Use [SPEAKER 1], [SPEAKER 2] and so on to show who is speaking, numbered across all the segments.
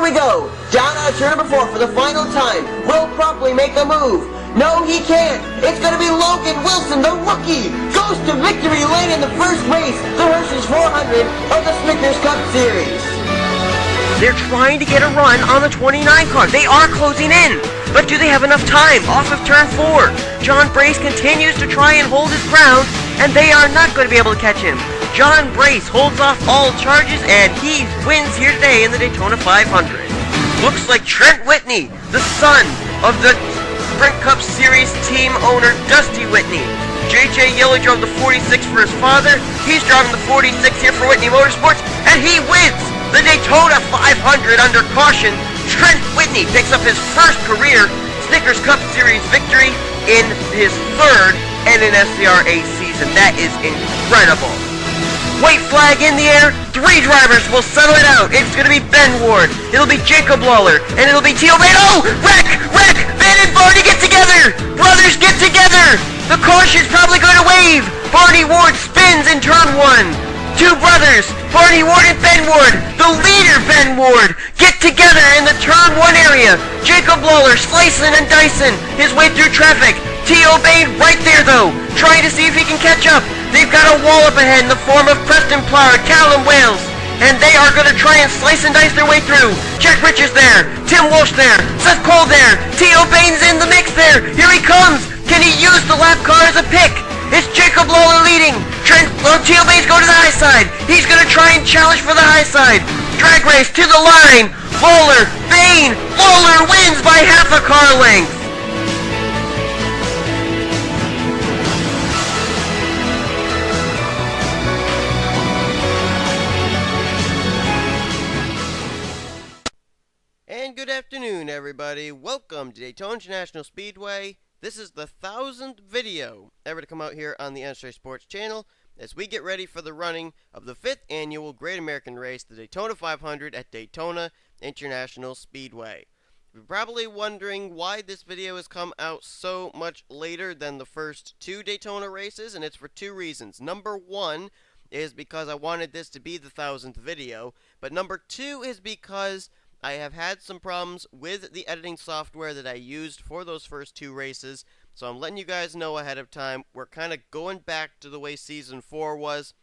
[SPEAKER 1] we go. Down out of turn number 4 for the final time. Will promptly make a move. No, he can't. It's going to be Logan Wilson, the rookie. Goes to victory lane in the first race. The Hershey's 400 of the Snickers Cup Series.
[SPEAKER 2] They're trying to get a run on the 29 car. They are closing in. But do they have enough time? Off of turn 4. John Brace continues to try and hold his ground, and they are not going to be able to catch him. John Brace holds off all charges, and he wins here today in the Daytona 500. Looks like Trent Whitney, the son of the Sprint Cup Series team owner Dusty Whitney. J.J. Yellow drove the 46 for his father. He's driving the 46 here for Whitney Motorsports, and he wins the Daytona 500 under caution. Trent Whitney picks up his first career Snickers Cup Series victory in his third NNSCRA season. That is incredible. White flag in the air. 3 drivers will settle it out. It's going to be Ben Ward. It'll be Jacob Lawler. And it'll be Teal Bain. Oh! Wreck! Van and Barney get together! Brothers get together! The caution's probably going to wave. Barney Ward spins in turn 1. 2 brothers, Barney Ward and Ben Ward, the leader Ben Ward, get together in the turn 1 area. Jacob Lawler slicing and dicing his way through traffic. T.O. Bain right there though, trying to see if he can catch up. They've got a wall up ahead in the form of Preston Plower and Callum Wales, and they are going to try and slice and dice their way through. Jack Richards there, Tim Walsh there, Seth Cole there, T.O. Bain's in the mix there. Here he comes. Can he use the lap car as a pick? It's Jacob Lawler leading. Teal Bain's going to the high side. He's going to try and challenge for the high side. Drag race to the line. Lawler, Bain. Lawler wins by half a car length. And good afternoon, everybody. Welcome to Daytona International Speedway. This is the 1000th video ever to come out here on the NNSCRA Sports channel as we get ready for the running of the 5th annual Great American Race, the Daytona 500 at Daytona International Speedway. You're probably wondering why this video has come out so much later than the first 2 Daytona races, and it's for 2 reasons. Number 1 is because I wanted this to be the 1000th video, but number 2 is because I have had some problems with the editing software that I used for those first 2 races, so I'm letting you guys know ahead of time. We're kind of going back to the way Season 4 was.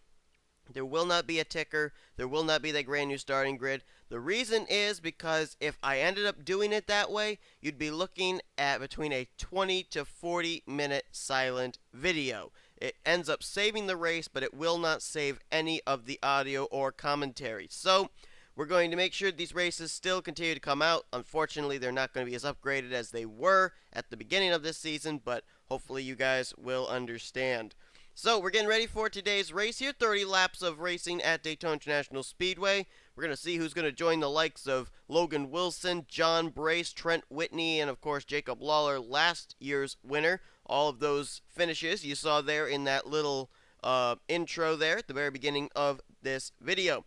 [SPEAKER 2] There will not be a ticker. There will not be that brand new starting grid. The reason is because if I ended up doing it that way, you'd be looking at between a 20 to 40 minute silent video. It ends up saving the race, but it will not save any of the audio or commentary. So we're going to make sure these races still continue to come out. Unfortunately, they're not going to be as upgraded as they were at the beginning of this season, but hopefully you guys will understand. So, we're getting ready for today's race here. 30 laps of racing at Daytona International Speedway. We're going to see who's going to join the likes of Logan Wilson, John Brace, Trent Whitney, and of course Jacob Lawler, last year's winner. All of those finishes you saw there in that little intro there at the very beginning of this video.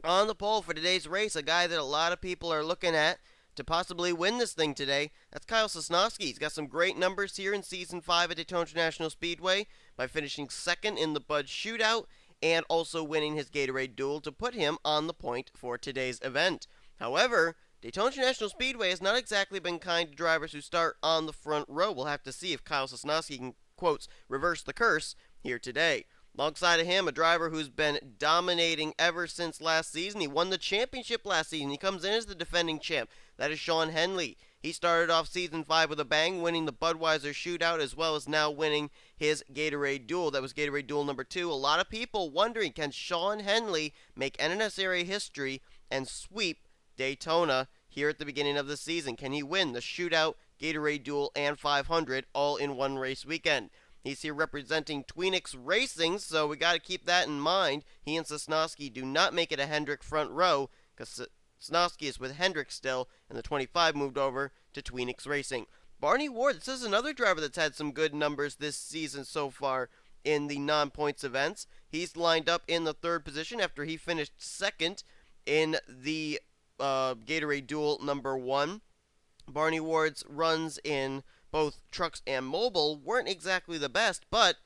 [SPEAKER 2] On the pole for today's race, a guy that a lot of people are looking at to possibly win this thing today, that's Kyle Sosnowski. He's got some great numbers here in Season 5 at Daytona International Speedway by finishing 2nd in the Bud Shootout and also winning his Gatorade Duel to put him on the point for today's event. However, Daytona International Speedway has not exactly been kind to drivers who start on the front row. We'll have to see if Kyle Sosnowski can, quotes, reverse the curse here today. Alongside of him, a driver who's been dominating ever since last season. He won the championship last season. He comes in as the defending champ. That is Sean Henley. He started off Season 5 with a bang, winning the Budweiser Shootout, as well as now winning his Gatorade Duel. That was Gatorade Duel number 2. A lot of people wondering, can Sean Henley make NNSCRA history and sweep Daytona here at the beginning of the season? Can he win the Shootout, Gatorade Duel, and 500 all in one race weekend? He's here representing Tweenix Racing, so we got to keep that in mind. He and Sosnowski do not make it a Hendrick front row, because Sosnowski is with Hendrick still, and the 25 moved over to Tweenix Racing. Barney Ward, this is another driver that's had some good numbers this season so far in the non-points events. He's lined up in the 3rd position after he finished 2nd in the Gatorade Duel number 1. Barney Ward's runs in both trucks and mobile weren't exactly the best, but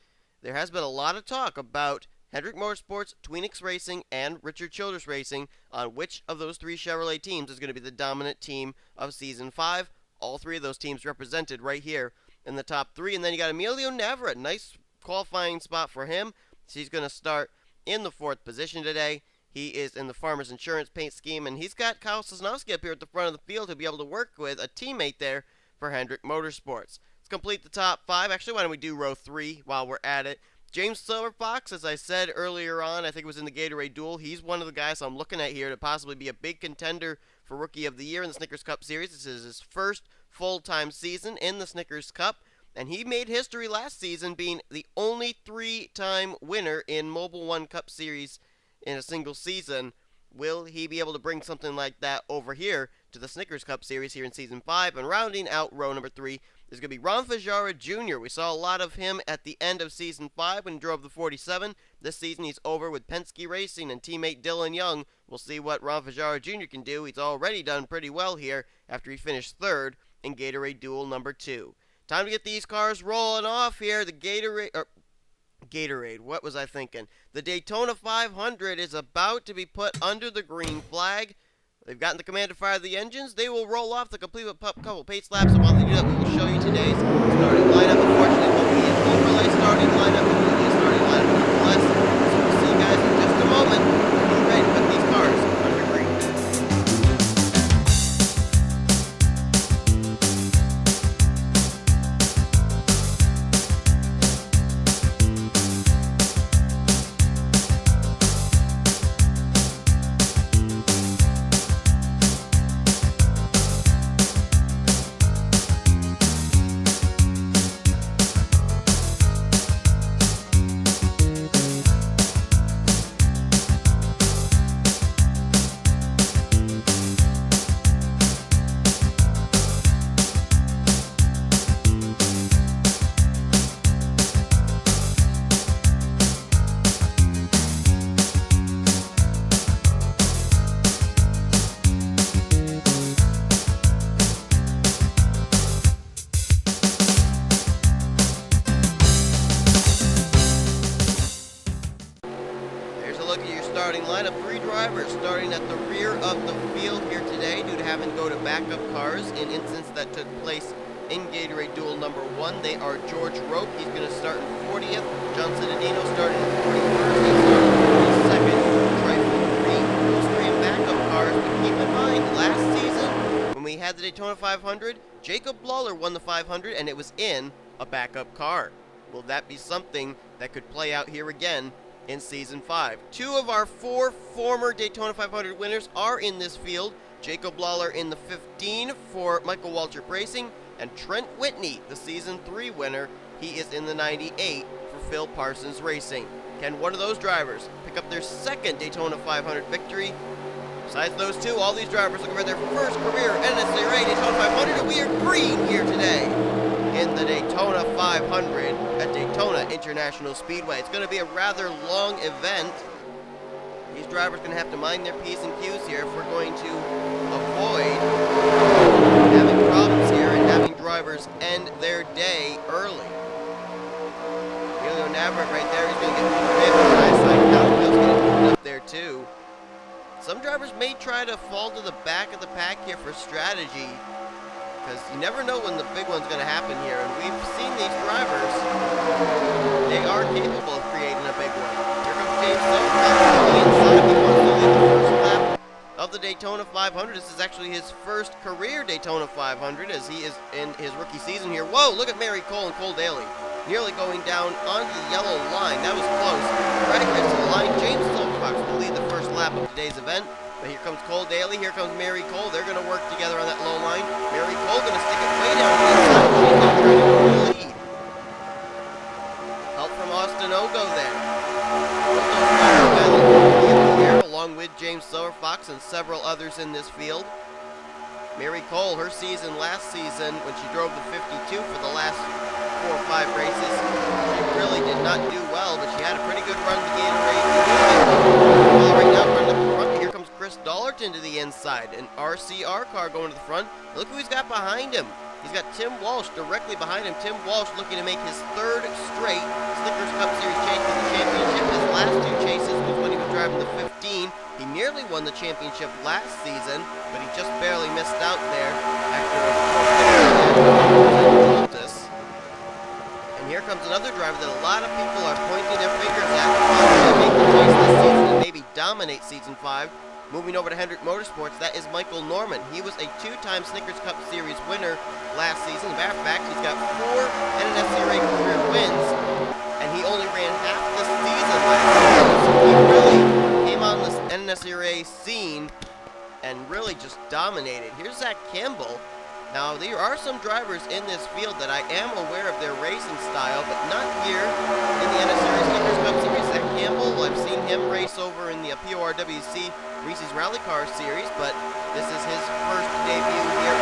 [SPEAKER 2] there has been a lot of talk about Hendrick Motorsports, Tweenix Racing, and Richard Childress Racing on which of those 3 Chevrolet teams is going to be the dominant team of Season 5. All 3 of those teams represented right here in the top 3. And then you got Emilio Navarrete. Nice qualifying spot for him. So he's going to start in the 4th position today. He is in the Farmers Insurance paint scheme, and he's got Kyle Sosnowski up here at the front of the field to be able to work with a teammate there for Hendrick Motorsports. Let's complete the top 5. Actually, why don't we do row 3 while we're at it? James Silverfox, as I said earlier on, I think it was in the Gatorade Duel. He's one of the guys I'm looking at here to possibly be a big contender for Rookie of the Year in the Snickers Cup Series. This is his first full-time season in the Snickers Cup, and he made history last season being the only 3-time winner in Mobile One Cup Series in a single season. Will he be able to bring something like that over here to the Snickers Cup Series here in Season 5? And rounding out row number 3 is going to be Ron Fajardo Jr. We saw a lot of him at the end of Season 5 when he drove the 47. This season he's over with Penske Racing and teammate Dylan Young. We'll see what Ron Fajardo Jr. can do. He's already done pretty well here after he finished 3rd in Gatorade Duel number 2. Time to get these cars rolling off here. The Gatorade, what was I thinking? The Daytona 500 is about to be put under the green flag. They've gotten the command to fire the engines. They will roll off the complete couple pace laps. And while they do that, we will show you today's starting lineup. Unfortunately, it will be an overlay starting lineup. It will be a starting lineup nonetheless. So we'll see you guys in just a moment. Get ready to put these cars under green. Starting lineup, 3 drivers starting at the rear of the field here today due to having to go to backup cars in incidents that took place in Gatorade Duel number 1. They are George Rope, he's going to start in 40th, John Cittadino starting in 41st, and starting in 42nd, Trifle 3. Those 3 in backup cars, but keep in mind, last season when we had the Daytona 500, Jacob Lawler won the 500 and it was in a backup car. Will that be something that could play out here again in Season 5? 2 of our 4 former Daytona 500 winners are in this field. Jacob Lawler in the 15 for Michael Waltrip Racing, and Trent Whitney, the Season 3 winner, he is in the 98 for Phil Parsons Racing. Can one of those drivers pick up their 2nd Daytona 500 victory? Besides those 2, all these drivers looking for their first career NNSCRA Daytona 500, and we are green here today in the Daytona 500 at Daytona International Speedway. It's going to be a rather long event. These drivers are going to have to mind their P's and Q's here if we're going to avoid having problems here and having drivers end their day early. Emilio Navarrete right there, he's going to get bit with an eyesight. Cowbell's going to put up there too. Some drivers may try to fall to the back of the pack here for strategy, because you never know when the big one's going to happen here, and we've seen these drivers, they are capable of creating a big one. Here comes James Silverfox on the inside. He wants to lead the first lap of the Daytona 500. This is actually his first career Daytona 500 as he is in his rookie season here. Whoa, look at Mary Cole and Cole Daly nearly going down onto the yellow line. That was close. Right against the line, James Silverfox will lead the first lap of today's event. But here comes Cole Daly, here comes Mary Cole. They're going to work together on that low line. Mary Cole going to stick it way down to the inside. She's going to try to go for the lead. Help from Austin Ogo there. Here, along with James Silverfox and several others in this field. Mary Cole, her season last season, when she drove the 52 for the last 4 or 5 races, she really did not do well, but she had a pretty good run to Gatorade. Well, right now, running up the front, here comes Chris Dollerton to the inside. An RCR car going to the front. Look who he's got behind him. He's got Tim Walsh directly behind him. Tim Walsh looking to make his third straight Snickers Cup Series chase for the championship. His last two chases was when he was driving the 15. He nearly won the championship last season, but he just barely missed out there after a And here comes another driver that a lot of people are pointing their fingers at to make the chase this season and maybe dominate Season 5. Moving over to Hendrick Motorsports, that is Michael Norman. He was a two-time Snickers Cup Series winner last season. As a matter of fact, he's got 4 NNSCRA career wins, and he only ran half the season last season. So he really came on this NNSCRA scene and really just dominated. Here's Zach Campbell. Now, there are some drivers in this field that I am aware of their racing style, but not here in the NNSCRA Snickers Cup Series. Zach Campbell, I've seen him race over in the PORWC Reese's Rally Car Series, but this is his first debut here.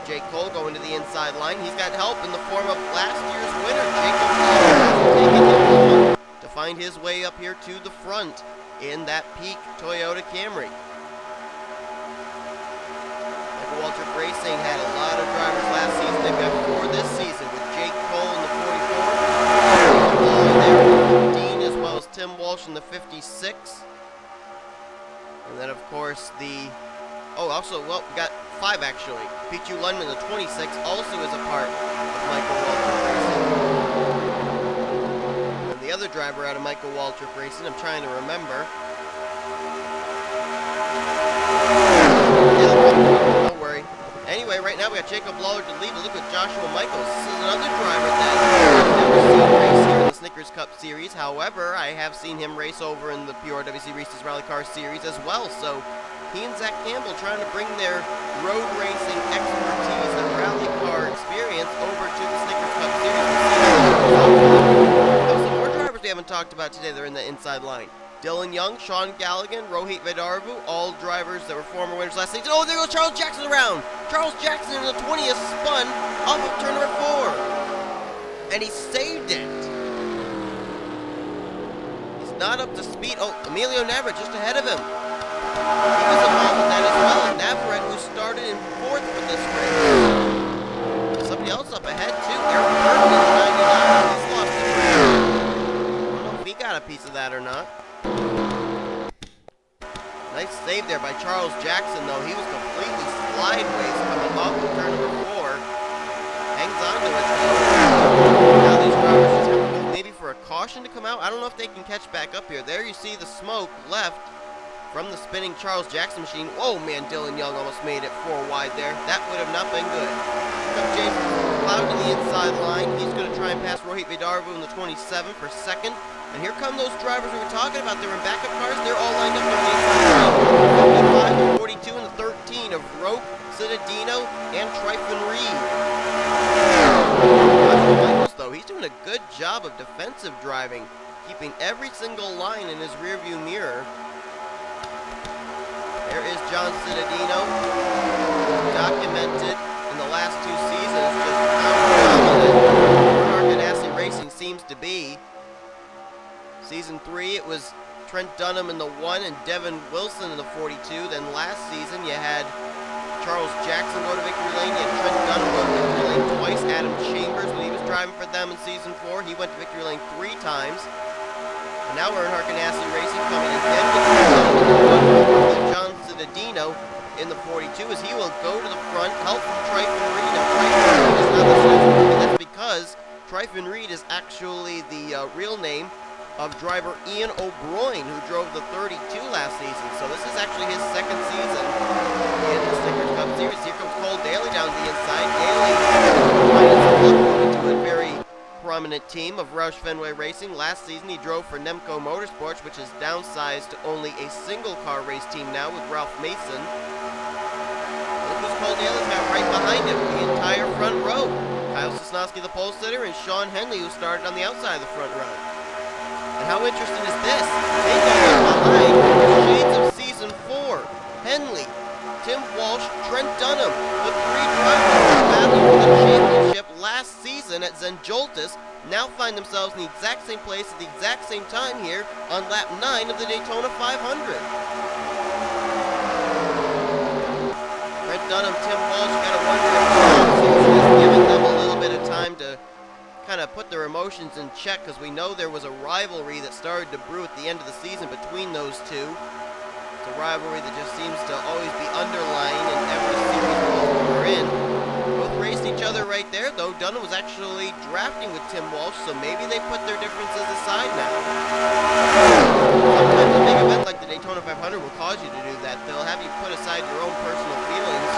[SPEAKER 2] Jake Cole going to the inside line. He's got help in the form of last year's winner, Jacob Cole, taking him long to find his way up here to the front in that peak Toyota Camry. Michael Waltrip Racing had a lot of drivers last season. They've got 4 this season with Jake Cole in the 44, there with 15, as well as Tim Walsh in the 56. And then, of course, we got 5 actually. Pichu Lundman, the 26, also is a part of Michael Waltrip Racing. And the other driver out of Michael Waltrip Racing, I'm trying to remember. Don't worry. Anyway, right now we got Jacob Lawler to lead. Look at Joshua Michaels. This is another driver that I've never seen race here in the Snickers Cup Series. However, I have seen him race over in the PRWC Reese's Rally Car Series as well. So he and Zach Campbell trying to bring their road racing expertise and rally car experience over to the Snickers Cup Series. There's some more drivers we haven't talked about today. They're in the inside line. Dylan Young, Sean Galligan, Rohit Vedarvu, all drivers that were former winners last season. Oh, there goes Charles Jackson around. Charles Jackson in the 20th spun off of turn number 4. And he saved it. He's not up to speed. Oh, Emilio Navarrete just ahead of him. He was involved in that as well. And Navarrete, who started in 4th for this race. Somebody else up ahead, too. Eric Burton in the 99. He's lost the track. I don't know if he got a piece of that or not. Nice save there by Charles Jackson, though. He was completely sideways coming off of turn number 4. Hangs on to it. Now these drivers just have to go maybe for a caution to come out. I don't know if they can catch back up here. There you see the smoke left from the spinning Charles Jackson machine. Whoa, man, Dylan Young almost made it 4 wide there. That would have not been good. Here comes James Cloud to the inside line. He's going to try and pass Rohit Vedarvu in the 27 for second. And here come those drivers we were talking about. They were in backup cars. They're all lined up on the inside line. 55, 42, and the 13 of Rope, Citadino, and Tryphon Reed. Michaels, though, he's doing a good job of defensive driving, keeping every single line in his rearview mirror. There is John Citadino, documented in the last 2 seasons, just how dominant Ganassi Racing seems to be. Season 3, it was Trent Dunham in the 1 and Devin Wilson in the 42. Then last season, you had Charles Jackson go to victory lane. You had Trent Dunham go to victory lane twice. Adam Chambers, when he was driving for them in Season 4, he went to victory lane 3 times. And now we're in Ganassi Racing coming again with John Citadino in the 42 as he will go to the front, help from Tryphon Reed. Now, Tryphon Reed is not the and that's because Tryphon Reed is actually the real name of driver Ian O'Brien, who drove the 32 last season. So this is actually his 2nd season in the Snickers Cup Series. Here comes Cole Daly down the inside. Daly to a very prominent team of Roush Fenway Racing. Last season he drove for Nemco Motorsports, which is downsized to only a single car race team now with Ralph Mason. Look who's Cole Daly's got right behind him, the entire front row. Kyle Sosnowski, the pole sitter, and Sean Henley, who started on the outside of the front row. And how interesting is this? They go behind the shades of Season 4. Henley, Tim Walsh, Trent Dunham, the 3 drivers who battled for the championship last season at Zenjoltis, now find themselves in the exact same place at the exact same time here on lap 9 of the Daytona 500. Trent Dunham, Tim Walsh, you gotta wonder if is giving them a little bit of time to kind of put their emotions in check, because we know there was a rivalry that started to brew at the end of the season between those two. It's a rivalry that just seems to always be underlying in every series we're in. Both raced each other right there, though Dunham was actually drafting with Tim Walsh, so maybe they put their differences aside now. Sometimes a big event like the Daytona 500 will cause you to do that. They'll have you put aside your own personal feelings.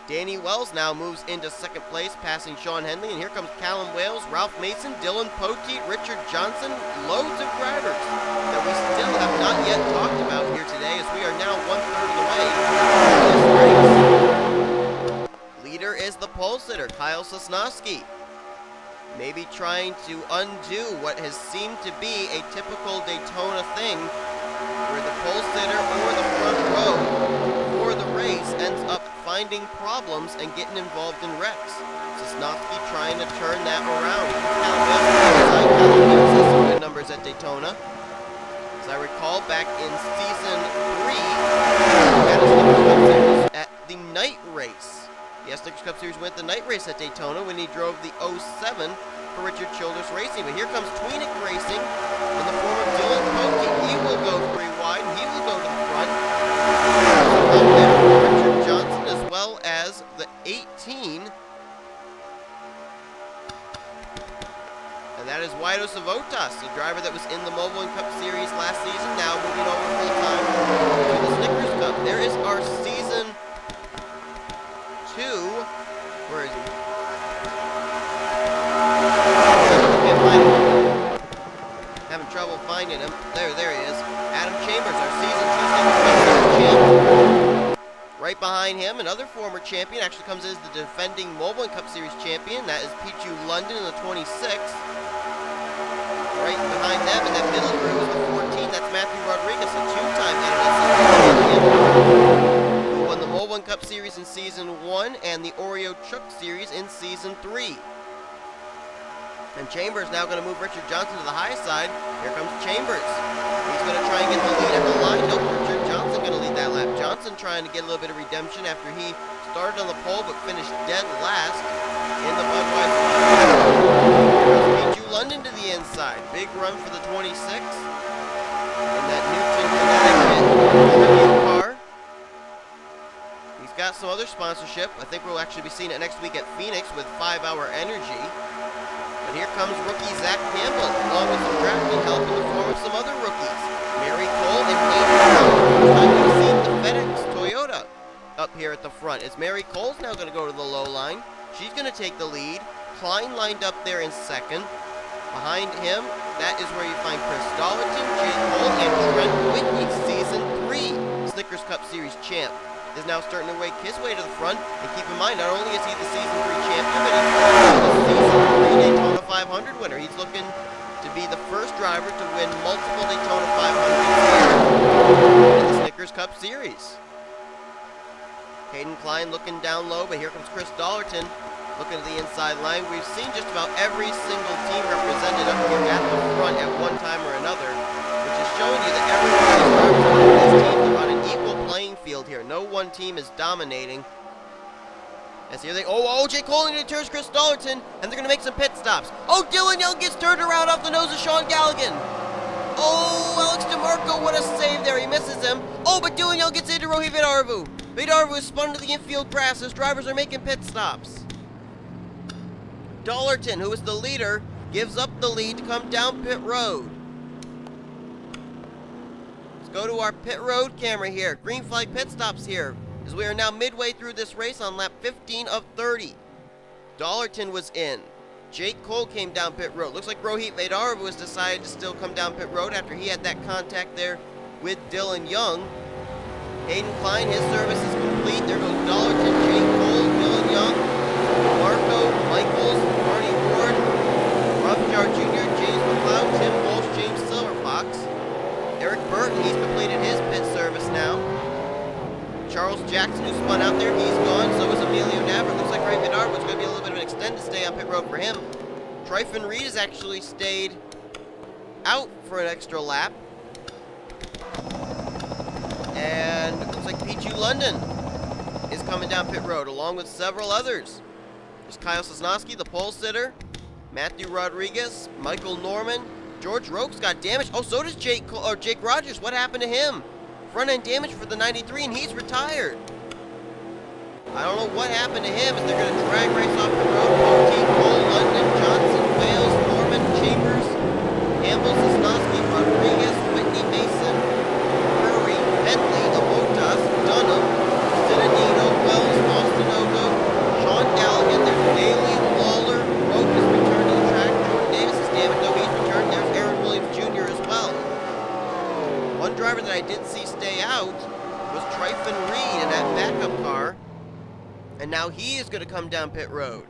[SPEAKER 2] Danny Wells now moves into second place, passing Sean Henley, and here comes Callum Wales, Ralph Mason, Dylan Poteet, Richard Johnson, loads of drivers that we still have not yet talked about here today, as we are now 1/3 of the way. Leader is the pole sitter, Kyle Sosnowski. Maybe trying to undo what has seemed to be a typical Daytona thing, where the pole sitter or the front row for the race ends up finding problems and getting involved in wrecks. Sosnowski trying to turn that around. Callum has some good numbers at Daytona. As I recall, back in season 3, at the night race. The Snickers Cup Series went the night race at Daytona when he drove the 07 for Richard Childress Racing. But here comes Tweenick Racing in the form of Dylan Poteet. He will go 3 wide, and he will go to the front. Richard Johnson, as well as the 18. And that is Wido Savotas, the driver that was in the Mobile Cup Series last season, now moving over full-time to the Snickers Cup. There is our season 2. Where is he? Can't find him. Having trouble finding him. There he is. Adam Chambers, our season 2 Snickers Cup Series champion. Right behind him, another former champion, actually comes as the defending Mobile Cup Series champion. That is Pichu London in the 26. Right behind them in that middle group is the 14. That's Matthew Rodriguez, a two-time NNSCRA champion, who won the Mobile Cup Series in Season 1 and the Oreo Chuck Series in Season 3. And Chambers now going to move Richard Johnson to the high side. Here comes Chambers. He's going to try and get the lead at the line. Nope, Richard Johnson going to lead that lap. Johnson trying to get a little bit of redemption after he started on the pole but finished dead last in the Budweiser. Pichu London to the inside. Big run for the 26. In that Newton, Connecticut car. He's got some other sponsorship. I think we'll actually be seeing it next week at Phoenix with 5 Hour Energy. But here comes rookie Zach Campbell, along with some drafting help in the form of some other rookies. Mary Cole and Hayden. I'm going to see the FedEx Toyota up here at the front. As Mary Cole's now going to go to the low line. She's going to take the lead. Klein lined up there in second. Behind him, that is where you find Chris Dollerton, Jay Cole, and Trent Whitney, Season 3 Snickers Cup Series champ, is now starting to make his way to the front. And keep in mind, not only is he the Season 3 champion, but he's the Season 3 Daytona 500 winner. He's looking to be the first driver to win multiple Daytona 500s in the Snickers Cup Series. Hayden Klein looking down low, but here comes Chris Dollerton looking at the inside line. We've seen just about every single team represented up here at the front at one time or another, which is showing you that everyone is teams are on an equal playing field here. No one team is dominating. As here they, Jay Cole turns Chris Dollerton, and they're going to make some pit stops. Oh, Dylan Young gets turned around off the nose of Sean Galligan. Oh, Alex DeMarco, what a save there. He misses him. Oh, but Dylan Young gets into Rohi Vidarvu. Vidarvu is spun into the infield grass as drivers are making pit stops. Dollerton, who is the leader, gives up the lead to come down pit road. Let's go to our pit road camera here. Green flag pit stops here, as we are now midway through this race on lap 15 of 30. Dollerton was in. Jake Cole came down pit road. Looks like Rohit Vidarvu has decided to still come down pit road after he had that contact there with Dylan Young. Hayden Klein, his service is complete. There goes Dollerton, Jake Cole, Dylan Young, Marco, Michaels, Marty Ward, Ruffjar Jr., James McLeod, Tim Walsh, James Silverfox. Eric Burton, he's completed his pit service now. Charles Jackson, who spun out there, he's gone. So is Emilio Navra. Looks like Ray Vidar was going to be a little bit of an extended stay on pit road for him. Tryfon Reed has actually stayed out for an extra lap. And it looks like Pichu London is coming down pit road, along with several others. There's Kyle Sosnowski, the pole sitter, Matthew Rodriguez, Michael Norman, George Roke's got damage. Oh, so does Jake Rogers. What happened to him? Front end damage for the 93, and he's retired. I don't know what happened to him, as they're going to drag race off the road. Poteet, Cole, London, Johnson, Wales, Norman, Chambers, Campbell, Sosnowski, Rodriguez, Whitney, Mason, Curry, Bentley, Amotas, Dunham, Zinedino, Wells, Mostanogo, Sean Galligan, there's Daly, Lawler, Roke has returned to the track, Jordan Davis is damaged, though he's returned, there's Aaron Williams Jr. as well. One driver that I did see stay out was Tryphon Reed in that backup car. And now he is going to come down pit road.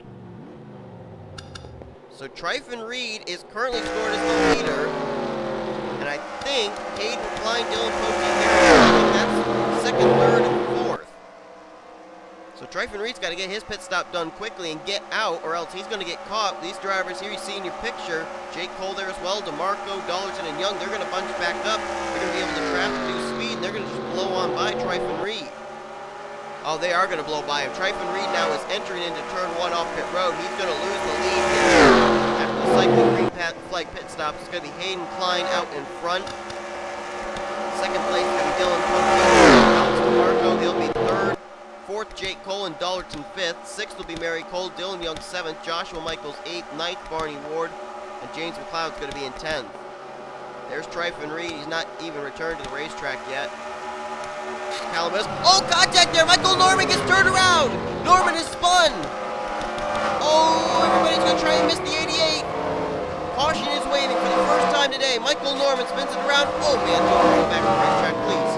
[SPEAKER 2] So Tryphon Reed is currently scored as the leader. And I think Hayden Klein, Dylan Poteet, Harris, that's second, third, and fourth. So Tryphon Reed's got to get his pit stop done quickly and get out, or else he's going to get caught. These drivers here you see in your picture, Jake Cole there as well, DeMarco, Dollerton, and Young, they're going to bunch back up. They're going to be able to trap and do speed, and they're going to just blow on by Tryphon Reed. Oh, they are going to blow by him. Tryphon Reed now is entering into turn 1 off pit road. He's going to lose the lead here. After the cycling green flag pit stop, it's going to be Hayden Klein out in front. Second place is going to be Dylan Poteet. Alex DeMarco, he'll be third. Fourth, Jake Cole and Dollerton fifth. Sixth will be Mary Cole, Dylan Young seventh, Joshua Michaels eighth, ninth Barney Ward, and James McLeod's going to be in 10th. There's Tryphon Reed. He's not even returned to the racetrack yet. Calamus. Oh, contact there! Michael Norman gets turned around! Norman is spun! Oh, everybody's going to try and miss the 88. Caution is waving for the first time today. Michael Norman spins it around. Oh, man, don't bring it back to the racetrack, please.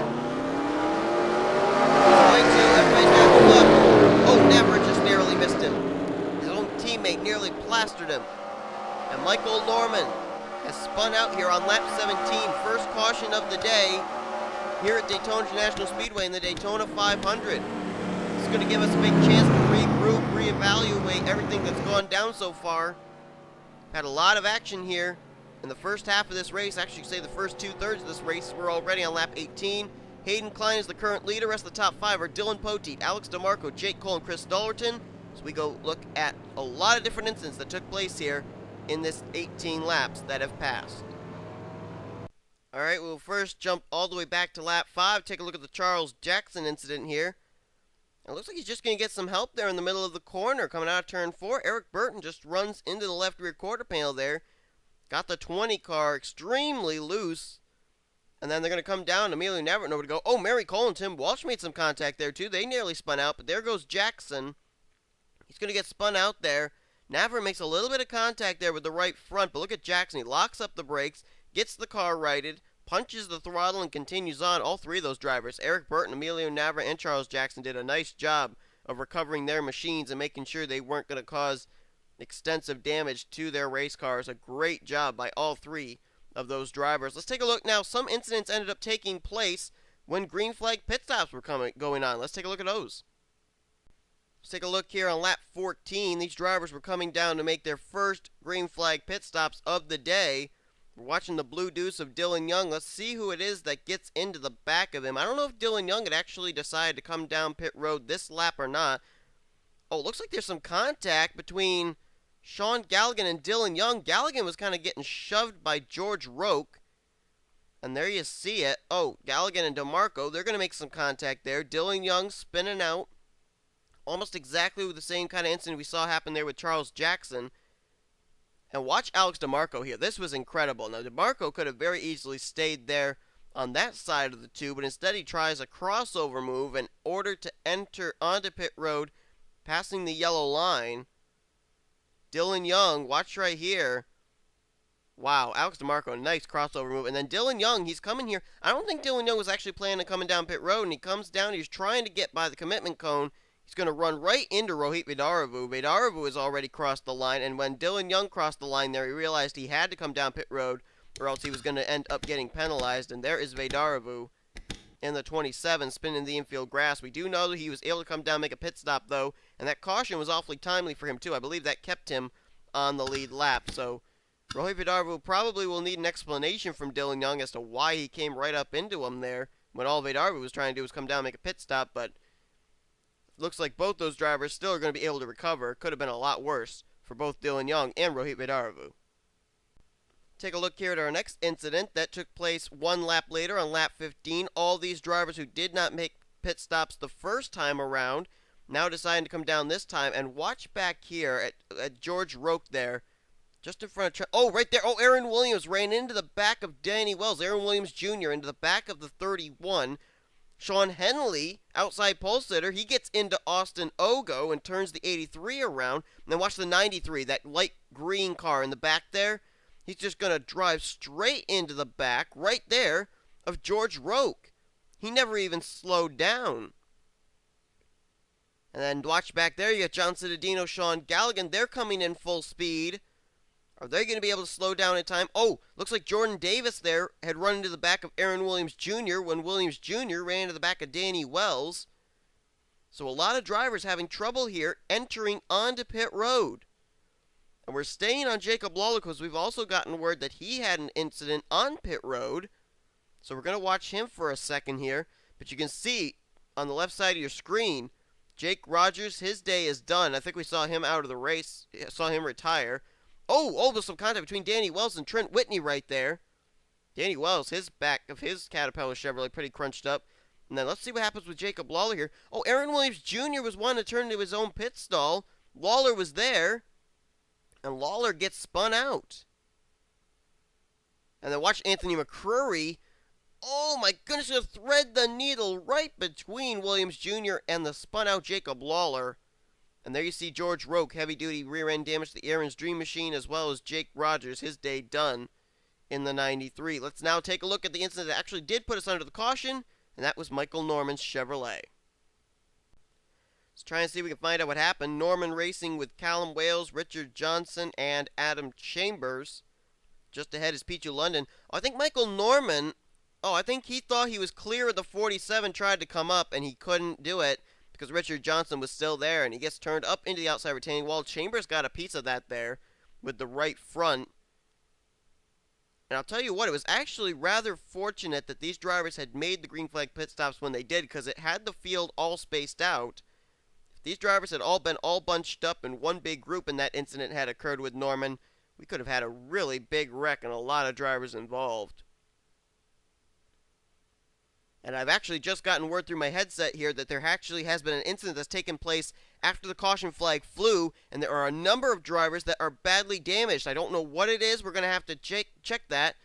[SPEAKER 2] Going to, everybody's got to look. Oh, Never just narrowly missed him. His own teammate nearly plastered him. And Michael Norman has spun out here on lap 17. First caution of the day here at Daytona International Speedway in the Daytona 500. It's going to give us a big chance to regroup, reevaluate everything that's gone down so far. Had a lot of action here in the first half of this race. Actually, say the first 2/3 of this race. We're already on lap 18. Hayden Klein is the current leader. Rest of the top 5 are Dylan Poteet, Alex DeMarco, Jake Cole, and Chris Dollerton. So we go look at a lot of different incidents that took place here in this 18 laps that have passed. Alright, we'll first jump all the way back to lap 5. Take a look at the Charles Jackson incident here. It looks like he's just going to get some help there in the middle of the corner coming out of turn 4. Eric Burton just runs into the left rear quarter panel there. Got the 20 car extremely loose. And then they're going to come down. Emilio Navarrete nowhere to go. Oh, Mary Cole and Tim Walsh made some contact there too. They nearly spun out, but there goes Jackson. He's going to get spun out there. Navarrete makes a little bit of contact there with the right front, but look at Jackson. He locks up the brakes, gets the car righted, punches the throttle, and continues on. All three of those drivers, Eric Burton, Emilio Navarrete, and Charles Jackson, did a nice job of recovering their machines and making sure they weren't going to cause extensive damage to their race cars. A great job by all three of those drivers. Let's take a look now. Some incidents ended up taking place when green flag pit stops were going on. Let's take a look at those. Let's take a look here on lap 14. These drivers were coming down to make their first green flag pit stops of the day. We're watching the blue deuce of Dylan Young. Let's see who it is that gets into the back of him. I don't know if Dylan Young had actually decided to come down pit road this lap or not. Oh, looks like there's some contact between Sean Galligan and Dylan Young. Galligan was kind of getting shoved by George Roke. And there you see it. Oh, Galligan and DeMarco, they're going to make some contact there. Dylan Young spinning out. Almost exactly the same kind of incident we saw happen there with Charles Jackson. And watch Alex DeMarco here. This was incredible. Now, DeMarco could have very easily stayed there on that side of the two, but instead he tries a crossover move in order to enter onto pit road, passing the yellow line. Dylan Young, watch right here. Wow, Alex DeMarco, nice crossover move. And then Dylan Young, he's coming here. I don't think Dylan Young was actually planning on coming down pit road, and he comes down, he's trying to get by the commitment cone. He's going to run right into Rohit Vidaravu. Vidaravu has already crossed the line, and when Dylan Young crossed the line there, he realized he had to come down pit road, or else he was going to end up getting penalized. And there is Vidaravu in the 27, spinning the infield grass. We do know that he was able to come down, make a pit stop, though, and that caution was awfully timely for him, too. I believe that kept him on the lead lap. So Rohit Vidaravu probably will need an explanation from Dylan Young as to why he came right up into him there. when all Darby was trying to do was come down and make a pit stop, but looks like both those drivers still are going to be able to recover. Could have been a lot worse for both Dylan Young and Rohit Vidaravu. Take a look here at our next incident that took place one lap later on lap 15. All these drivers who did not make pit stops the first time around now deciding to come down this time. And watch back here at George Roque there, just in front of... Oh, right there. Oh, Aaron Williams ran into the back of Danny Wells. Aaron Williams Jr. into the back of the 31. Sean Henley, outside pole sitter, he gets into Austin Ogo and turns the 83 around. And then watch the 93, that light green car in the back there. He's just going to drive straight into the back, right there, of George Roque. He never even slowed down. And then watch back there, you got John Cittadino, Sean Galligan. They're coming in full speed. Are they going to be able to slow down in time? Oh, looks like Jordan Davis there had run into the back of Aaron Williams Jr. when Williams Jr. ran into the back of Danny Wells. So a lot of drivers having trouble here entering onto pit road. And we're staying on Jacob Lawler because we've also gotten word that he had an incident on pit road. So we're going to watch him for a second here. But you can see on the left side of your screen, Jake Rogers, his day is done. I think we saw him out of the race, saw him retire. Oh, there's some contact between Danny Wells and Trent Whitney right there. Danny Wells, his back of his Caterpillar Chevrolet pretty crunched up. And then let's see what happens with Jacob Lawler here. Oh, Aaron Williams Jr. was wanting to turn into his own pit stall. Lawler was there. And Lawler gets spun out. And then watch Anthony McCrory. Oh my goodness, he'll thread the needle right between Williams Jr. and the spun out Jacob Lawler. And there you see George Roque, heavy-duty rear-end damage to the Aaron's Dream Machine, as well as Jake Rogers, his day done in the 93. Let's now take a look at the incident that actually did put us under the caution, and that was Michael Norman's Chevrolet. Let's try and see if we can find out what happened. Norman racing with Callum Wales, Richard Johnson, and Adam Chambers. Just ahead is Pichu London. Oh, I think Michael Norman, I think he thought he was clear of the 47, tried to come up, and he couldn't do it, because Richard Johnson was still there, and he gets turned up into the outside retaining wall. Chambers got a piece of that there with the right front. And I'll tell you what, it was actually rather fortunate that these drivers had made the green flag pit stops when they did, because it had the field all spaced out. If these drivers had all been all bunched up in one big group and that incident had occurred with Norman, we could have had a really big wreck and a lot of drivers involved. And I've actually just gotten word through my headset here that there actually has been an incident that's taken place after the caution flag flew, and there are a number of drivers that are badly damaged. I don't know what it is. We're going to have to check that.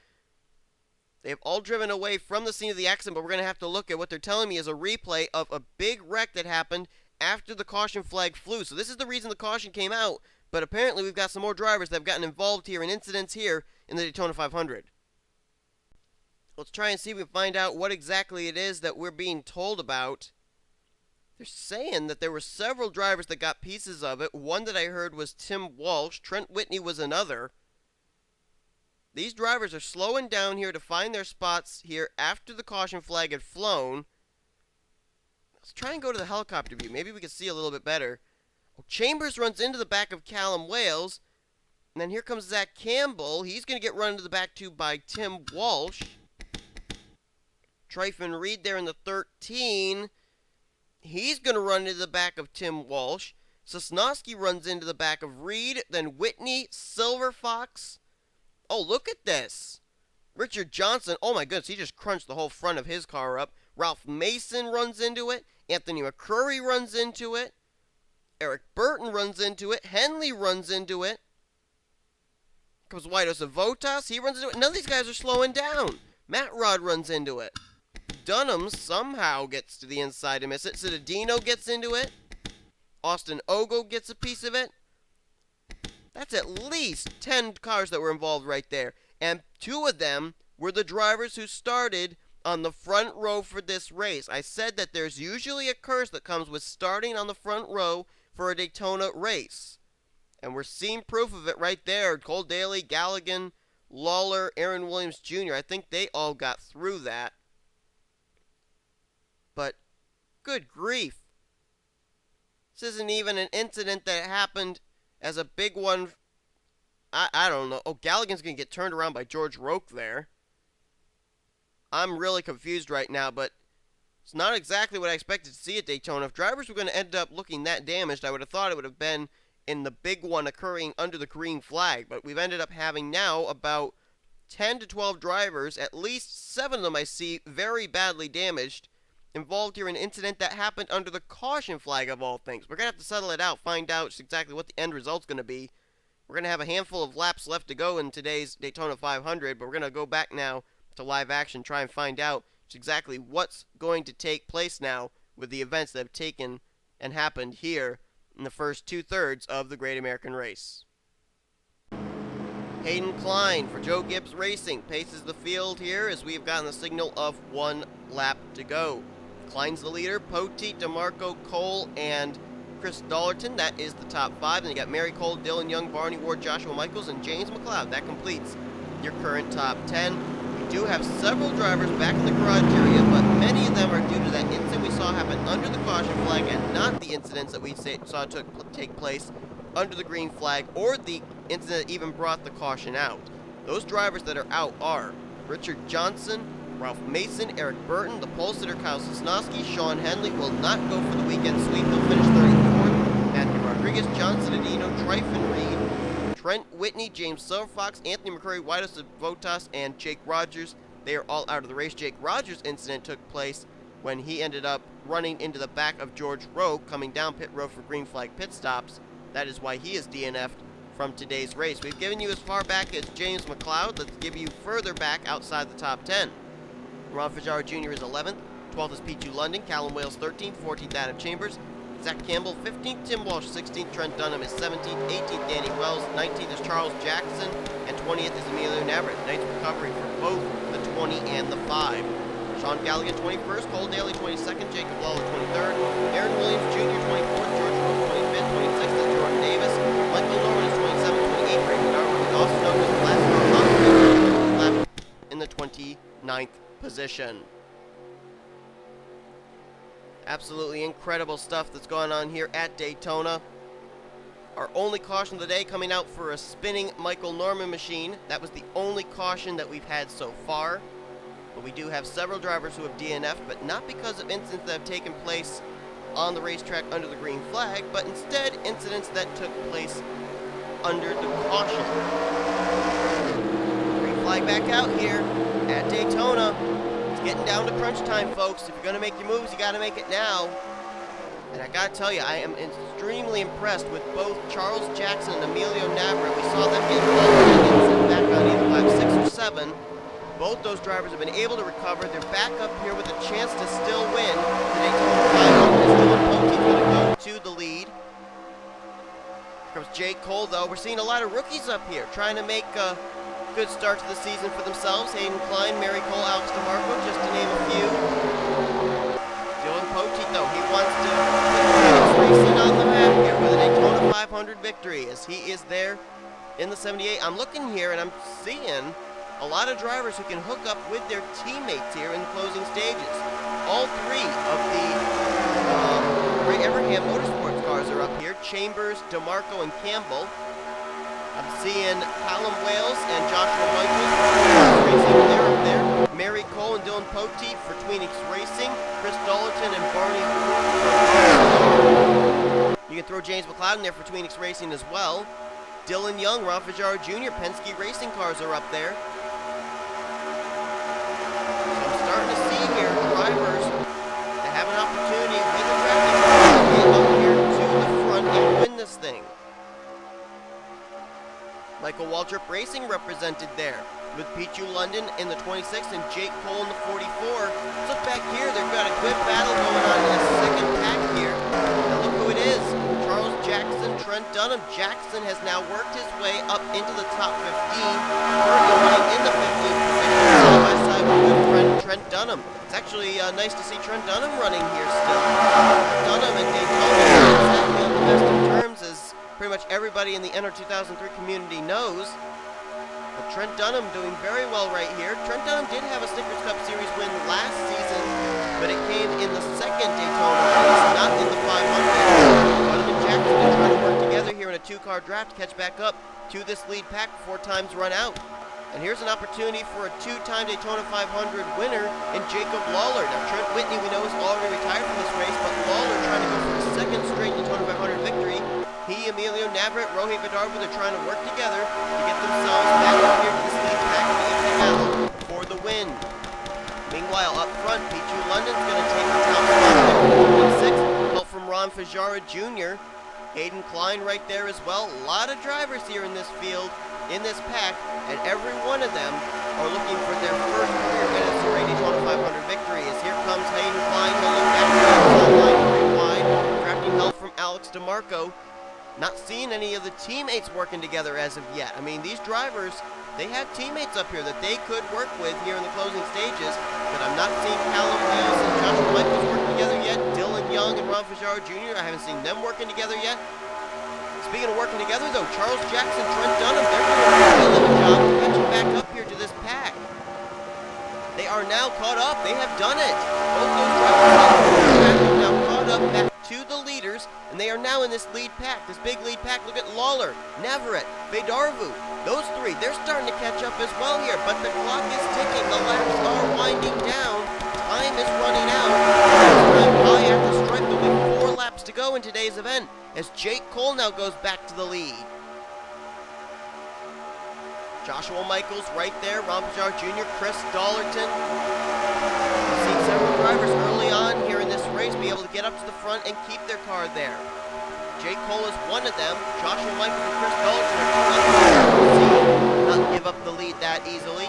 [SPEAKER 2] They've all driven away from the scene of the accident, but we're going to have to look at what they're telling me is a replay of a big wreck that happened after the caution flag flew. So this is the reason the caution came out, but apparently we've got some more drivers that have gotten involved here in incidents here in the Daytona 500. Let's try and see if we can find out what exactly it is that we're being told about. They're saying that there were several drivers that got pieces of it. One that I heard was Tim Walsh. Trent Whitney was another. These drivers are slowing down here to find their spots here after the caution flag had flown. Let's try and go to the helicopter view. Maybe we can see a little bit better. Oh, Chambers runs into the back of Callum Wales. And then here comes Zach Campbell. He's going to get run into the back too by Tim Walsh. Tryfon Reed there in the 13. He's going to run into the back of Tim Walsh. Sosnowski runs into the back of Reed. Then Whitney, Silver Fox. Oh, look at this. Richard Johnson, oh my goodness, he just crunched the whole front of his car up. Ralph Mason runs into it. Anthony McCrory runs into it. Eric Burton runs into it. Henley runs into it. Comes Whitos Votas, he runs into it. None of these guys are slowing down. Matt Rod runs into it. Dunham somehow gets to the inside to miss it. Cittadino gets into it. Austin Ogo gets a piece of it. That's at least 10 cars that were involved right there. And 2 of them were the drivers who started on the front row for this race. I said that there's usually a curse that comes with starting on the front row for a Daytona race. And we're seeing proof of it right there. Cole Daly, Galligan, Lawler, Aaron Williams Jr. I think they all got through that. But, good grief. This isn't even an incident that happened as a big one. I don't know. Oh, Galligan's going to get turned around by George Roque there. I'm really confused right now, but it's not exactly what I expected to see at Daytona. If drivers were going to end up looking that damaged, I would have thought it would have been in the big one occurring under the green flag. But we've ended up having now about 10 to 12 drivers, at least 7 of them I see very badly damaged, involved here in an incident that happened under the caution flag of all things. We're going to have to settle it out, find out just exactly what the end result's going to be. We're going to have a handful of laps left to go in today's Daytona 500, but we're going to go back now to live action, try and find out just exactly what's going to take place now with the events that have taken and happened here in the first 2/3 of the Great American Race. Hayden Klein for Joe Gibbs Racing paces the field here as we've gotten the signal of 1 lap to go. Klein's the leader, Poteet, DeMarco, Cole, and Chris Dollerton. That is the top 5. Then you got Mary Cole, Dylan Young, Barney Ward, Joshua Michaels, and James McLeod. That completes your current top 10. We do have several drivers back in the garage area, but many of them are due to that incident we saw happen under the caution flag and not the incidents that we saw take place under the green flag or the incident that even brought the caution out. Those drivers that are out are Richard Johnson, Ralph Mason, Eric Burton, the pole sitter Kyle Sosnowski, Sean Henley will not go for the weekend sweep. He'll finish 34th. Matthew Rodriguez, Johnson, Adino, Tryfon, Reed, Trent Whitney, James Silverfox, Anthony McCurry, Whitus Votas, and Jake Rogers. They are all out of the race. Jake Rogers' incident took place when he ended up running into the back of George Rowe coming down pit road for green flag pit stops. That is why he is DNF'd from today's race. We've given you as far back as James McLeod. Let's give you further back outside the top 10. Ron Fajaro Jr. is 11th. 12th is P2 London. Callum Wales 13th. 14th Adam Chambers. Zach Campbell 15th. Tim Walsh 16th. Trent Dunham is 17th. 18th Danny Wells. 19th is Charles Jackson. And 20th is Emilio Navarrete. Nice recovery for both the 20 and the 5. Sean Galligan 21st. Cole Daly 22nd. Jacob Lawler 23rd. Aaron Williams Jr. 24th. George Rowe 25th. 26th is Jordan Davis. Michael Norman is 27th. 28th. Brandon Darwin, also known as the last lap in the 29th position. Absolutely incredible stuff that's going on here at Daytona. Our only caution of the day coming out for a spinning Michael Norman machine. That was the only caution that we've had so far. But we do have several drivers who have DNF'd, but not because of incidents that have taken place on the racetrack under the green flag, but instead incidents that took place under the caution. Green flag back out here at Daytona. It's getting down to crunch time, folks. If you're going to make your moves, you got to make it now. And I got to tell you, I am extremely impressed with both Charles Jackson and Emilio Navarrete. We saw them get involved back on either lap 6 or 7. Both those drivers have been able to recover. They're back up here with a chance to still win the Daytona 500. Dylan Poteet going to go to the lead. Here comes Jake Cole, though. We're seeing a lot of rookies up here trying to make a good start to the season for themselves. Hayden Klein, Mary Cole, Alex DeMarco, just to name a few. Dylan Poteet, though, he wants to put racing on the map here with a Daytona 500 victory as he is there in the 78. I'm looking here and I'm seeing a lot of drivers who can hook up with their teammates here in the closing stages. All 3 of the Ray Evernham Motorsports cars are up here. Chambers, DeMarco, and Campbell. I'm seeing Callum Wales and Joshua Michaels racing. They're up there. Mary Cole and Dylan Poteet for Tweenix Racing. Chris Dollerton and Barney. You can throw James McLeod in there for Tweenix Racing as well. Dylan Young, Ron Fajaro Jr., Penske Racing cars are up there. Drivers that have an opportunity with the traffic to get up here to the front and win this thing. Michael Waltrip Racing represented there with P2 London in the 26th and Jake Cole in the 44. Let's look back here. They've got a good battle going on in the second pack here. And look who it is. Charles Jackson, Trent Dunham. Jackson has now worked his way up into the top 15. Currently running in the 15th position side by side with good friend Trent Dunham. It's actually nice to see Trent Dunham running here still. Dunham and Daytona on the best of terms, as pretty much everybody in the NR 2003 community knows. But Trent Dunham doing very well right here. Trent Dunham did have a Snickers Cup Series win last season, but it came in the second Daytona race, not in the 500. Dunham and Jackson are trying to work together here in a 2-car draft to catch back up to this lead pack before time's run out. And here's an opportunity for a two-time Daytona 500 winner in Jacob Lawler. Now, Trent Whitney, we know, is already retired from this race, but Lawler trying to go for his second straight Daytona 500 victory. He, Emilio Navarrete, Rohit Vidarva, they're trying to work together to get themselves back up here to this lead pack of the battle for the win. Meanwhile, up front, P2 London's going to take the top spot. Help from Ron Fajara Jr. Hayden Klein right there as well. A lot of drivers here in this field, in this pack, and every one of them are looking for their first career NNSCRA Daytona 500 victory. As here comes Hayden Klein, he'll look back to the line to rewind, drafting help from Alex DeMarco. Not seeing any of the teammates working together as of yet. I mean, these drivers, they have teammates up here that they could work with here in the closing stages, but I'm not seeing Callum Wales and Joshua Michaels working together yet. Dylan Young and Ron Fajara Jr., I haven't seen them working together yet. Speaking of working together, though, Charles Jackson, Trent Dunham, they're doing a hell of a job of catching back up here to this pack. They are now caught up. They have done it. Both those drivers are now caught up back to the leaders, and they are now in this lead pack, this big lead pack. Look at Lawler, Navarrete, Vidarva. Those three, they're starting to catch up as well here, but the clock is ticking. The laps are winding down. Time is running out. I have to stripe. There'll be 4 laps to go in today's event as Jake Cole now goes back to the lead. Joshua Michaels right there, Ron Fajara Jr., Chris Dollerton. We've seen several drivers early on here in this race be able to get up to the front and keep their car there. Jake Cole is one of them. Joshua Michaels and Chris Dollerton are not give up the lead that easily.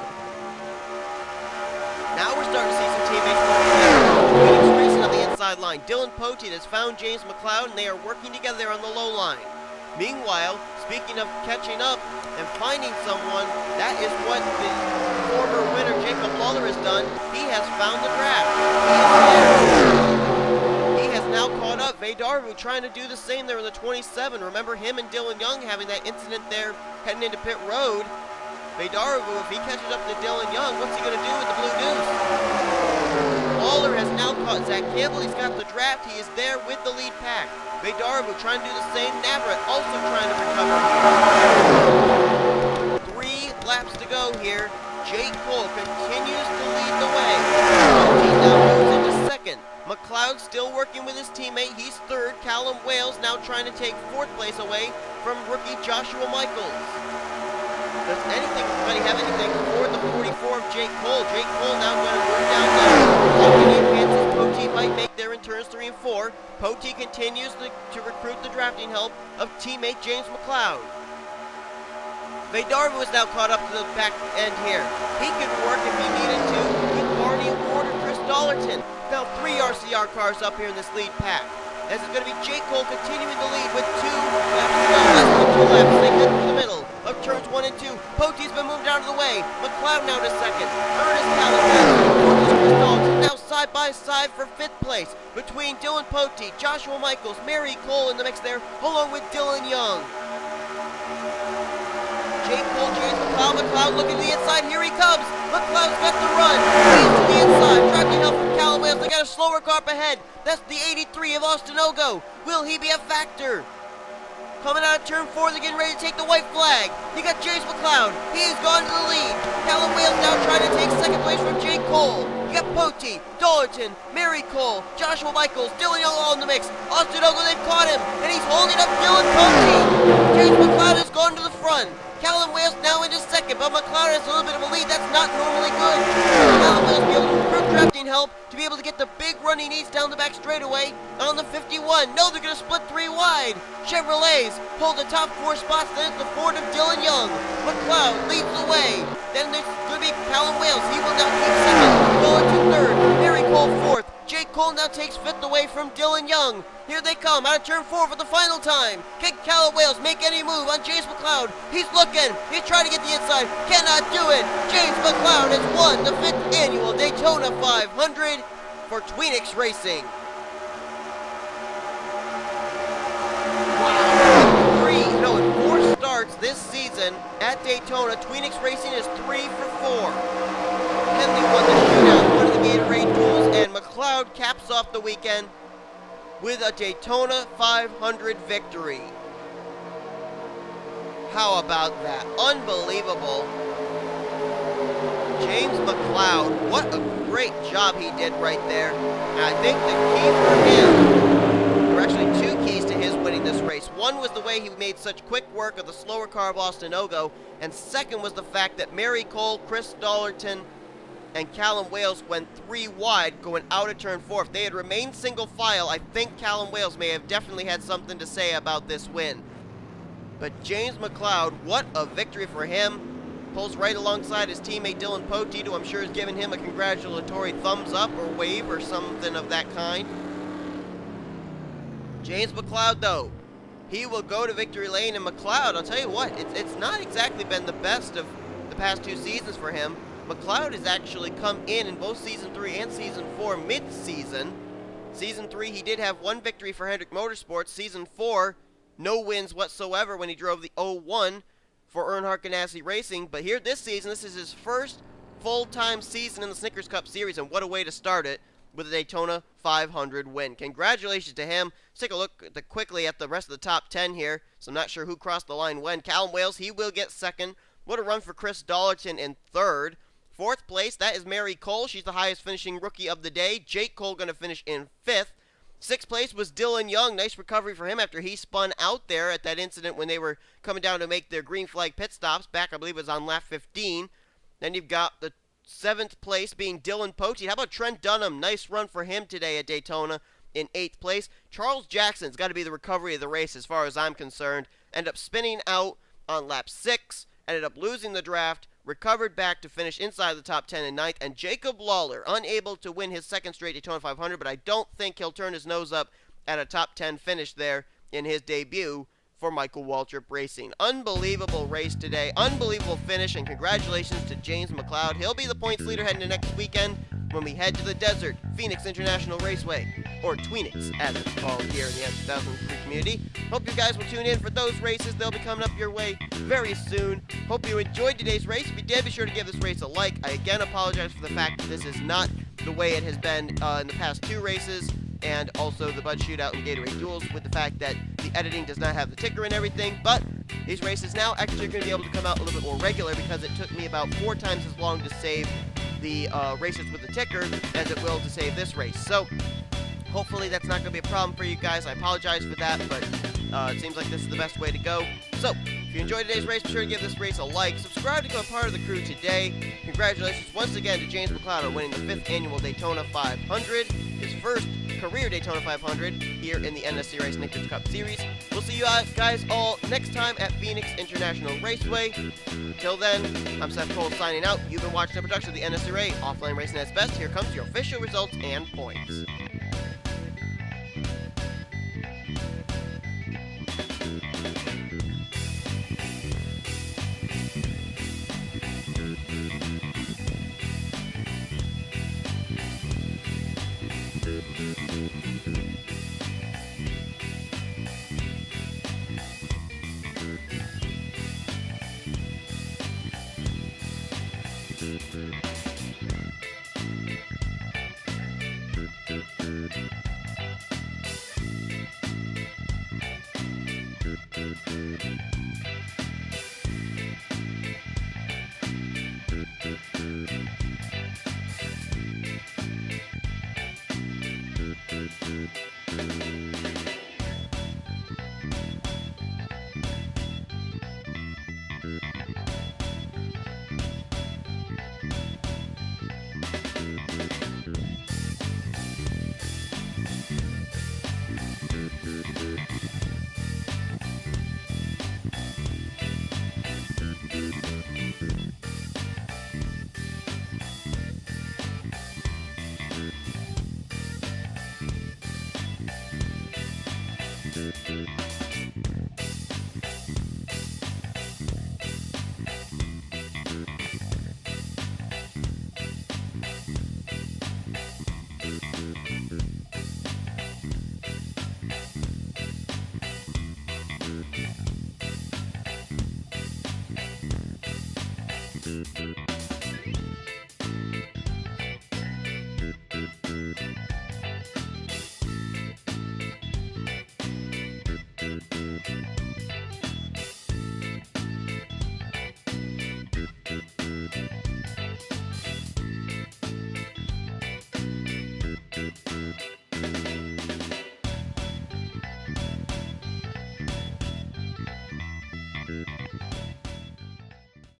[SPEAKER 2] Now we're starting to see some teammates working together. Racing on the inside line. Dylan Poteet has found James McLeod, and they are working together there on the low line. Meanwhile, speaking of catching up and finding someone, that is what the former winner Jacob Lawler has done. He has found the draft. He has now caught up. Vidarva trying to do the same there in the 27. Remember him and Dylan Young having that incident there heading into pit road. Vidarva, if he catches up to Dylan Young, what's he going to do with the blue deuce? Lawler has now caught Zach Campbell. He's got the draft. He is there with the lead pack. Vidarva trying to do the same. Navarrete also trying to recover. 3 laps to go here. Jake Cole continues to lead the way. He now moves into second. McLeod still working with his teammate. He's third. Callum Wales now trying to take 4th place away from rookie Joshua Michaels. Does anybody have anything for the 44 of Jake Cole? Jake Cole now going to move down there. Poteet might make there in turns 3 and 4. Poteet continues to recruit the drafting help of teammate James McLeod. Vidarva is now caught up to the back end here. He could work if he needed to with Barney Ward or Chris Dollerton. Now 3 RCR cars up here in this lead pack. As it's going to be Jake Cole continuing the lead with 2 laps to go. Less than 2 laps. They get to the middle of turns 1 and 2. Poteet's been moved out of the way. McLeod now to second. Third is Callum Wales. Now side by side for 5th place between Dylan Poteet, Joshua Michaels, Mary Cole in the mix there, along with Dylan Young. Jake Cole, James McLeod looking to the inside. Here he comes. McLeod's got the run. He's to the inside. Driving help from Callum Wales. They got a slower car up ahead. That's the 83 of Austin Ogo. Will he be a factor? Coming out of turn 4, they're getting ready to take the white flag. You got James McLeod. He's gone to the lead. Callum Wales now trying to take 2nd place from Jake Cole. You got Poteet, Dollerton, Mary Cole, Joshua Michaels, Dylan Young all in the mix. Austin Ogo, they've caught him, and he's holding up Dylan Poteet. James McLeod has gone to the front. Callum Wales now into 2nd, but McLeod has a little bit of a lead. That's not normally good. Callum Wales will be able to recruit drafting help to be able to get the big run he needs down the back straightaway on the 51. No, they're going to split 3 wide. Chevrolets hold the top 4 spots. Then it's the Ford of Dylan Young. McLeod leads the way. Then there's going to be Callum Wales. He will now keep 2nd. Going to 3rd. Mary Cole 4th. Jake Cole now takes 5th away from Dylan Young. Here they come out of turn 4 for the final time. Can Callum Wales make any move on James McLeod? He's looking. He's trying to get the inside. Cannot do it. James McLeod has won the 5th annual Daytona 500 for Tweenix Racing. Wow. In 4 starts this season at Daytona, Tweenix Racing is 3 for 4. Henley won the shootout, one of the Gatorade tools, and McLeod caps off the weekend with a Daytona 500 victory. How about that? Unbelievable. James McLeod, what a great job he did right there. And I think the key for him, there were actually two keys to his winning this race. One was the way he made such quick work of the slower car of Austin Ogo, and second was the fact that Mary Cole, Chris Dollerton, and Callum Wales went 3 wide going out of turn 4. If they had remained single file, I think Callum Wales may have definitely had something to say about this win. But James McLeod, what a victory for him. Pulls right alongside his teammate Dylan Poteet, who I'm sure is giving him a congratulatory thumbs up or wave or something of that kind. James McLeod, though, he will go to victory lane, and McLeod, I'll tell you what, it's not exactly been the best of the past 2 seasons for him. McLeod has actually come in both Season 3 and Season 4 mid-season. Season 3, he did have 1 victory for Hendrick Motorsports. Season 4, no wins whatsoever when he drove the 01 for Earnhardt Ganassi Racing. But here this season, this is his first full-time season in the Snickers Cup Series, and what a way to start it with a Daytona 500 win. Congratulations to him. Let's take a look quickly at the rest of the top 10 here. So I'm not sure who crossed the line when. Callum Wales, he will get second. What a run for Chris Dollerton in third. 4th place, that is Mary Cole. She's the highest finishing rookie of the day. Jake Cole going to finish in 5th. 6th place was Dylan Young. Nice recovery for him after he spun out there at that incident when they were coming down to make their green flag pit stops. Back, I believe, it was on lap 15. Then you've got the 7th place being Dylan Poteet. How about Trent Dunham? Nice run for him today at Daytona in 8th place. Charles Jackson's got to be the recovery of the race as far as I'm concerned. Ended up spinning out on lap 6. Ended up losing the draft. Recovered back to finish inside the top 10 in 9th. And Jacob Lawler, unable to win his 2nd straight Daytona 500, but I don't think he'll turn his nose up at a top 10 finish there in his debut for Michael Waltrip Racing. Unbelievable race today. Unbelievable finish, and congratulations to James McLeod. He'll be the points leader heading to next weekend when we head to the desert, Phoenix International Raceway, or Tweenix, as it's called here in the N2003 community. Hope you guys will tune in for those races. They'll be coming up your way very soon. Hope you enjoyed today's race. If you did, be sure to give this race a like. I again apologize for the fact that this is not the way it has been in the past 2 races, and also the Bud Shootout and Gatorade Duels, with the fact that the editing does not have the ticker and everything. But these races now actually are going to be able to come out a little bit more regular, because it took me about 4 times as long to save the races with the ticker as it will to save this race. So hopefully that's not going to be a problem for you guys. I apologize for that, but it seems like this is the best way to go. So if you enjoyed today's race, be sure to give this race a like. Subscribe to become a part of the crew today. Congratulations once again to James McLeod on winning the 5th annual Daytona 500, his first career Daytona 500 here in the NNSCRA Snickers Cup Series. We'll see you guys all next time at Phoenix International Raceway. Until then, I'm Seth Cole signing out. You've been watching a production of the NNSCRA Offline Racing at its Best. Here comes your official results and points.